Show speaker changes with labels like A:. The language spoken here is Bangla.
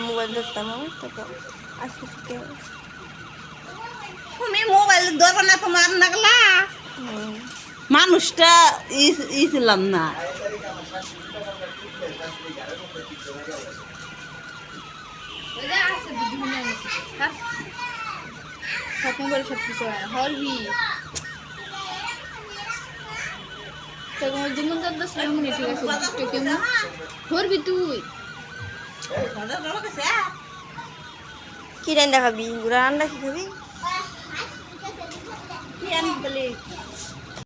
A: মোবাইল ধরতাম তারপর আজকে তুমি মোবাইল ধরবো না তোমার নাগলা মানুষটা ছিলাম না
B: মোবাইল সব কিছু হরবি যেমন ঠিক আছে হরবি তুই
A: কি রান্না খাবি গুড়া রান্না কি খাবি
B: কি আনবি